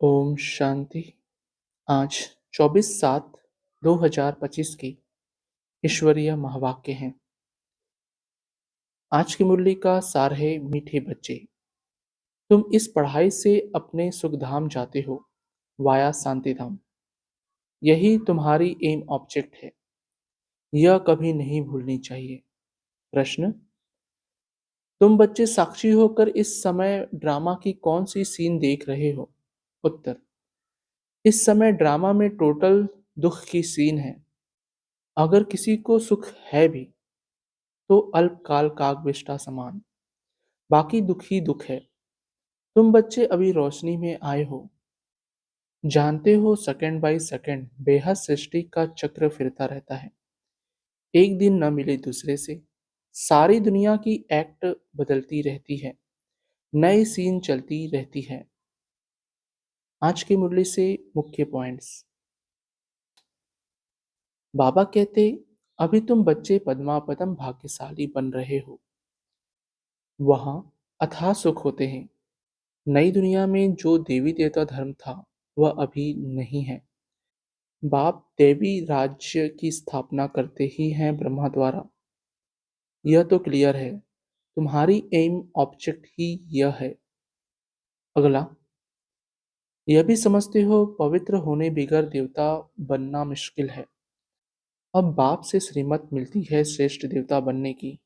ओम शांति। आज 24/7/2025 की ईश्वरीय महावाक्य हैं। आज की मुरली का सार है, मीठे बच्चे, तुम इस पढ़ाई से अपने सुखधाम जाते हो, वाया शांति धाम। यही तुम्हारी एम ऑब्जेक्ट है। यह कभी नहीं भूलनी चाहिए। प्रश्न: तुम बच्चे साक्षी होकर इस समय ड्रामा की कौन सी सीन देख रहे हो? उत्तर: इस समय ड्रामा में टोटल दुख की सीन है। अगर किसी को सुख है भी तो अल्पकाल कागविष्टा समान, बाकी दुख ही दुख है। तुम बच्चे अभी रोशनी में आए हो, जानते हो सेकंड बाय सेकंड बेहद सृष्टि का चक्र फिरता रहता है। एक दिन न मिले दूसरे से सारी दुनिया की एक्ट बदलती रहती है, नई सीन चलती रहती है। आज की मुरली से मुख्य पॉइंट्स। बाबा कहते, अभी तुम बच्चे पद्मापदम भाग्यशाली बन रहे हो। वहां अथाह सुख होते हैं। नई दुनिया में जो देवी देवता धर्म था वह अभी नहीं है। बाप देवी राज्य की स्थापना करते ही हैं ब्रह्मा द्वारा। यह तो क्लियर है। तुम्हारी एम ऑब्जेक्ट ही यह है। अगला, यह भी समझते हो पवित्र होने बिगर देवता बनना मुश्किल है। अब बाप से श्रीमत मिलती है श्रेष्ठ देवता बनने की।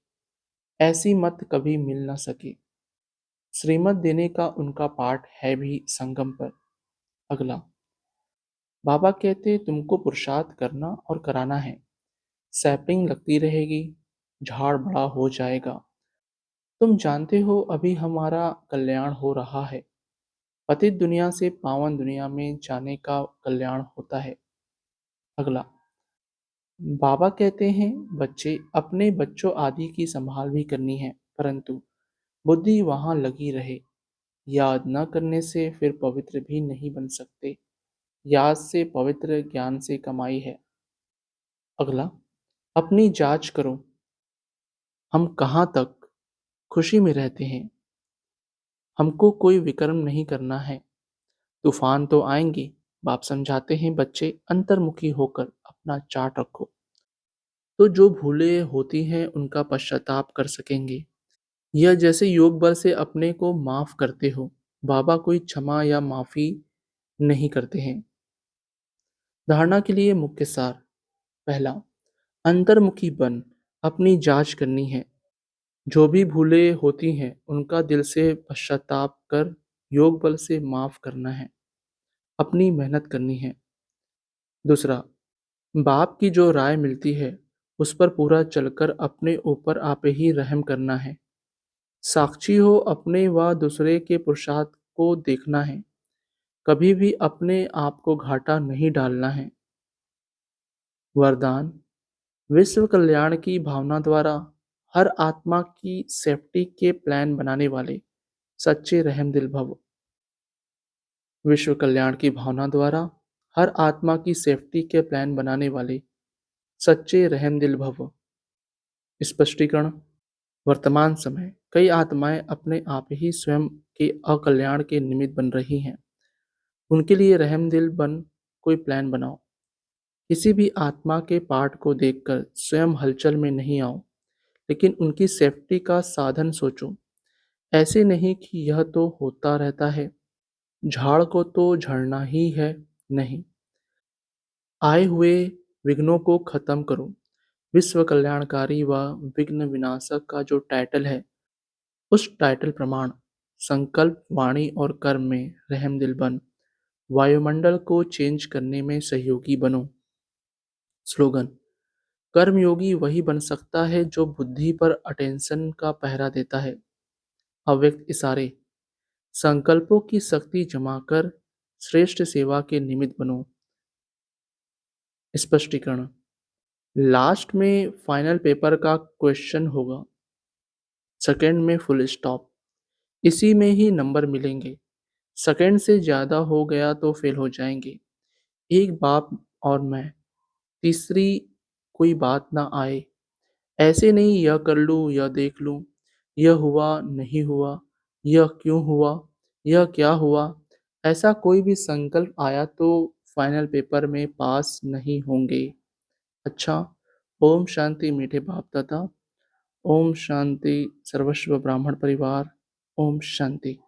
ऐसी मत कभी मिल न सके। श्रीमत देने का उनका पाठ है भी संगम पर। अगला, बाबा कहते तुमको पुरुषार्थ करना और कराना है। सैपलिंग लगती रहेगी, झाड़ बड़ा हो जाएगा। तुम जानते हो अभी हमारा कल्याण हो रहा है। पतित दुनिया से पावन दुनिया में जाने का कल्याण होता है। अगला, बाबा कहते हैं बच्चे अपने बच्चों आदि की संभाल भी करनी है, परंतु बुद्धि वहां लगी रहे। याद न करने से फिर पवित्र भी नहीं बन सकते। याद से पवित्र, ज्ञान से कमाई है। अगला, अपनी जांच करो, हम कहाँ तक खुशी में रहते हैं। हमको कोई विक्रम नहीं करना है। तूफान तो आएंगे। बाप समझाते हैं बच्चे अंतर्मुखी होकर अपना चार्ट रखो, तो जो भूले होती हैं उनका पश्चाताप कर सकेंगे। यह जैसे योग बल से अपने को माफ करते हो। बाबा कोई क्षमा या माफी नहीं करते हैं। धारणा के लिए मुख्य सार। पहला, अंतर्मुखी बन अपनी जांच करनी है। जो भी भूले होती हैं उनका दिल से पश्चाताप कर योग बल से माफ करना है। अपनी मेहनत करनी है। दूसरा, बाप की जो राय मिलती है उस पर पूरा चलकर अपने ऊपर आप ही रहम करना है। साक्षी हो अपने व दूसरे के पुरुषार्थ को देखना है। कभी भी अपने आप को घाटा नहीं डालना है। वरदान, विश्व कल्याण की भावना द्वारा हर आत्मा की सेफ्टी के प्लान बनाने वाले सच्चे रहम दिल भव। विश्व कल्याण की भावना द्वारा हर आत्मा की सेफ्टी के प्लान बनाने वाले सच्चे रहम दिल भव। स्पष्टीकरण। वर्तमान समय कई आत्माएं अपने आप ही स्वयं के अकल्याण के निमित्त बन रही हैं। उनके लिए रहम दिल बन कोई प्लान बनाओ। किसी भी आत्मा के पार्ट को देखकर स्वयं हलचल में नहीं आओ, लेकिन उनकी सेफ्टी का साधन सोचो। ऐसे नहीं कि यह तो होता रहता है, झाड़ को तो झड़ना ही है। नहीं, आए हुए विघ्नों को खत्म करो। विश्व कल्याणकारी व विघ्न विनाशक का जो टाइटल है, उस टाइटल प्रमाण संकल्प, वाणी और कर्म में रहम दिल बन वायुमंडल को चेंज करने में सहयोगी बनो। स्लोगन, कर्मयोगी वही बन सकता है जो बुद्धि पर अटेंशन का पहरा देता है। अव्यक्त इशारे, संकल्पों की शक्ति जमा कर श्रेष्ठ सेवा के निमित्त बनो। स्पष्टीकरण। लास्ट में फाइनल पेपर का क्वेश्चन होगा, सेकंड में फुल स्टॉप, इसी में ही नंबर मिलेंगे। सेकंड से ज़्यादा हो गया तो फेल हो जाएंगे। एक बाप और मैं, तीसरी कोई बात ना आए। ऐसे नहीं यह कर लूँ, यह देख लूँ, यह हुआ नहीं हुआ, यह क्यों हुआ, यह क्या हुआ। ऐसा कोई भी संकल्प आया तो फाइनल पेपर में पास नहीं होंगे। अच्छा, ओम शांति मीठे बाप दादा, ओम शांति सर्वस्व ब्राह्मण परिवार, ओम शांति।